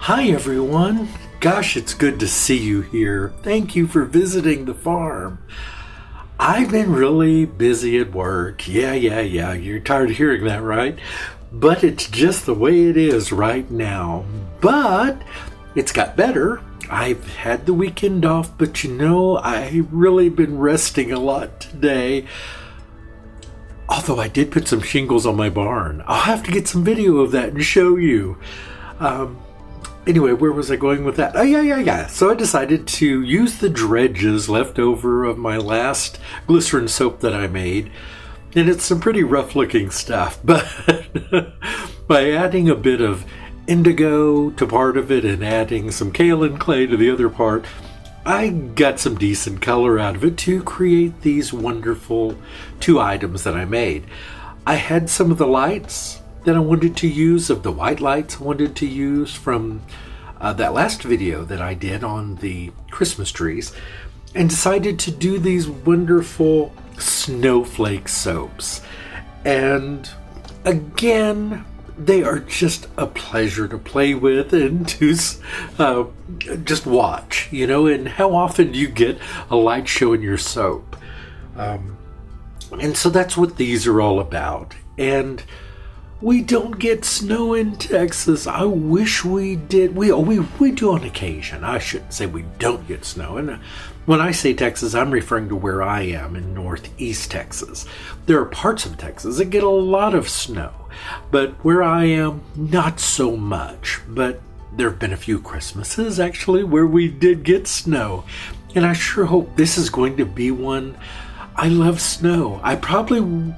Hi everyone. Gosh, it's good to see you here. Thank you for visiting the farm. I've been really busy at work. Yeah. You're tired of hearing that, right? But it's just the way it is right now. But it's got better. I've had the weekend off, but I've really been resting a lot today. Although I did put some shingles on my barn. I'll have to get some video of that and show you. Anyway, where was I going with that? Oh, yeah. So I decided to use the dredges left over of my last glycerin soap that I made. And it's some pretty rough looking stuff. But by adding a bit of indigo to part of it and adding some kaolin clay to the other part, I got some decent color out of it to create these wonderful two items that I made. I had some of the lights that I wanted to use, of the white lights I wanted to use from that last video that I did on the Christmas trees, and decided to do these wonderful snowflake soaps. And again, they are just a pleasure to play with and to just watch, and how often do you get a light show in your soap? And so that's what these are all about. And we don't get snow in Texas. I wish we did. We do on occasion. I shouldn't say we don't get snow. And when I say Texas, I'm referring to where I am in northeast Texas. There are parts of Texas that get a lot of snow, but where I am, not so much. But there have been a few Christmases, actually, where we did get snow. And I sure hope this is going to be one. I love snow. I probably...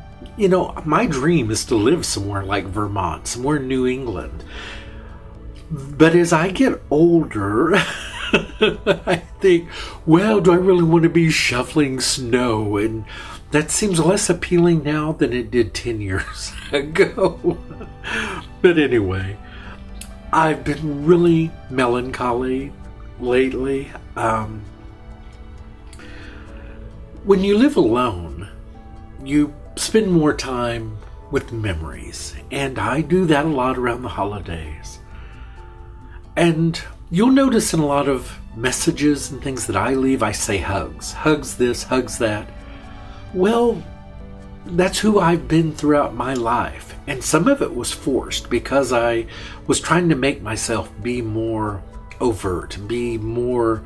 my dream is to live somewhere like Vermont, somewhere in New England. But as I get older, I think, well, do I really want to be shoveling snow? And that seems less appealing now than it did 10 years ago. But anyway, I've been really melancholy lately. When you live alone, you spend more time with memories, and I do that a lot around the holidays. And you'll notice in a lot of messages and things that I leave, I say hugs this, hugs that. Well, that's who I've been throughout my life, and some of it was forced because I was trying to make myself be more overt, be more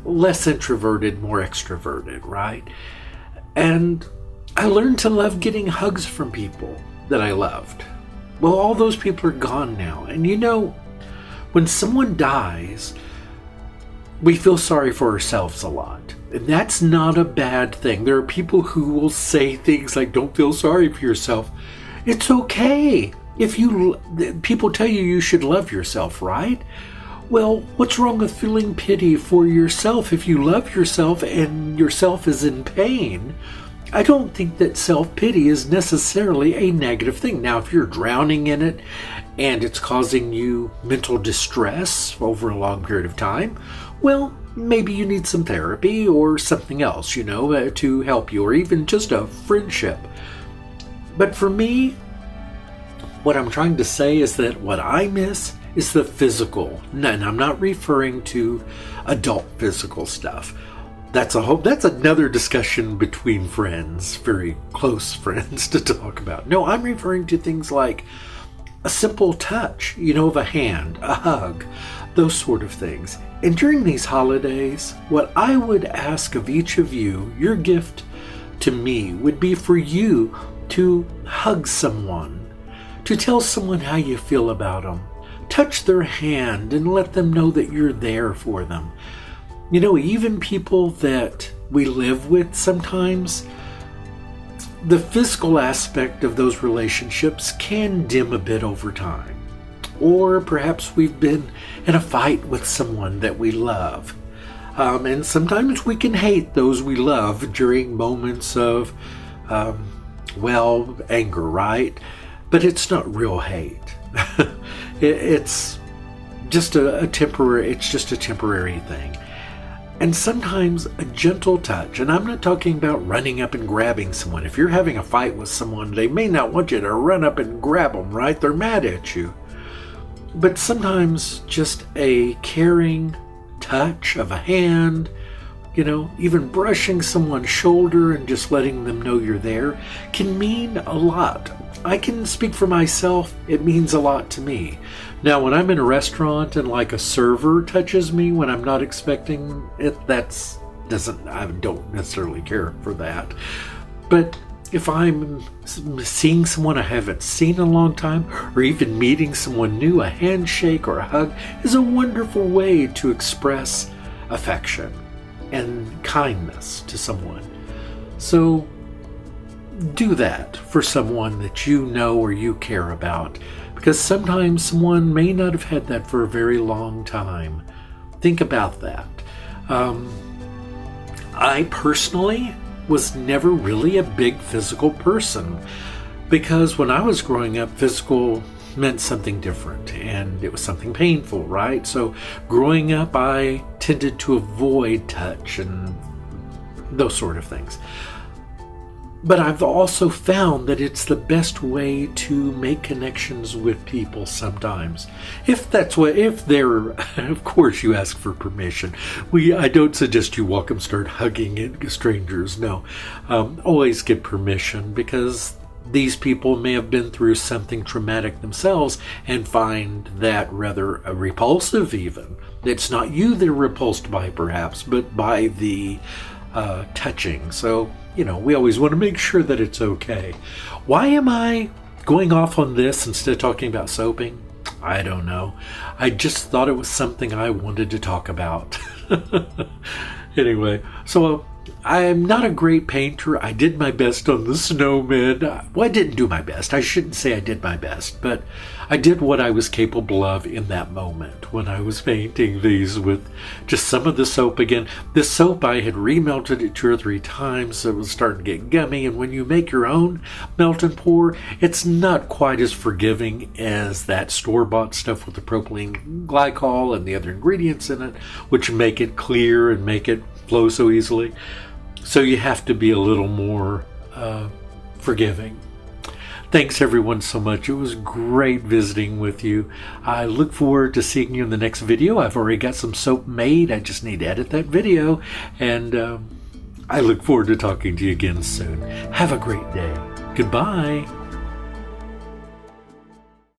less introverted, more extroverted, right? And I learned to love getting hugs from people that I loved. Well, all those people are gone now. And when someone dies, we feel sorry for ourselves a lot. And that's not a bad thing. There are people who will say things like, don't feel sorry for yourself. It's okay. People tell you should love yourself, right? Well, what's wrong with feeling pity for yourself if you love yourself and yourself is in pain? I don't think that self-pity is necessarily a negative thing. Now, if you're drowning in it and it's causing you mental distress over a long period of time, well, maybe you need some therapy or something else, to help you, or even just a friendship. But for me, what I'm trying to say is that what I miss is the physical. And I'm not referring to adult physical stuff. That's another discussion between friends, very close friends, to talk about. No, I'm referring to things like a simple touch, of a hand, a hug, those sort of things. And during these holidays, what I would ask of each of you, your gift to me, would be for you to hug someone, to tell someone how you feel about them, touch their hand and let them know that you're there for them. Even people that we live with sometimes, the physical aspect of those relationships can dim a bit over time. Or perhaps we've been in a fight with someone that we love. And sometimes we can hate those we love during moments of, anger, right? But it's not real hate. It's just a temporary thing. And sometimes a gentle touch, and I'm not talking about running up and grabbing someone. If you're having a fight with someone, they may not want you to run up and grab them, right? They're mad at you. But sometimes just a caring touch of a hand, even brushing someone's shoulder and just letting them know you're there can mean a lot. I can speak for myself. It means a lot to me. Now, when I'm in a restaurant and like a server touches me when I'm not expecting it, I don't necessarily care for that. But if I'm seeing someone I haven't seen in a long time, or even meeting someone new, a handshake or a hug is a wonderful way to express affection and kindness to someone. So do that for someone that you know or you care about, because sometimes someone may not have had that for a very long time. Think about that. I personally was never really a big physical person, because when I was growing up, physical meant something different and it was something painful, right? So growing up, I tended to avoid touch and those sort of things. But I've also found that it's the best way to make connections with people sometimes. If they're, of course you ask for permission. I don't suggest you walk and start hugging strangers, no. Always get permission, because these people may have been through something traumatic themselves and find that rather repulsive even. It's not you they're repulsed by perhaps, but by the touching. So, we always want to make sure that it's okay. Why am I going off on this instead of talking about soaping? I don't know. I just thought it was something I wanted to talk about. Anyway, so I'm not a great painter. I did my best on the snowman. Well, I didn't do my best. I shouldn't say I did my best, but I did what I was capable of in that moment when I was painting these with just some of the soap again. This soap, I had remelted it 2 or 3 times, so it was starting to get gummy, and when you make your own melt and pour, it's not quite as forgiving as that store-bought stuff with the propylene glycol and the other ingredients in it, which make it clear and make it flow so easily. So you have to be a little more forgiving. Thanks everyone so much. It was great visiting with you. I look forward to seeing you in the next video. I've already got some soap made. I just need to edit that video. And I look forward to talking to you again soon. Have a great day. Goodbye.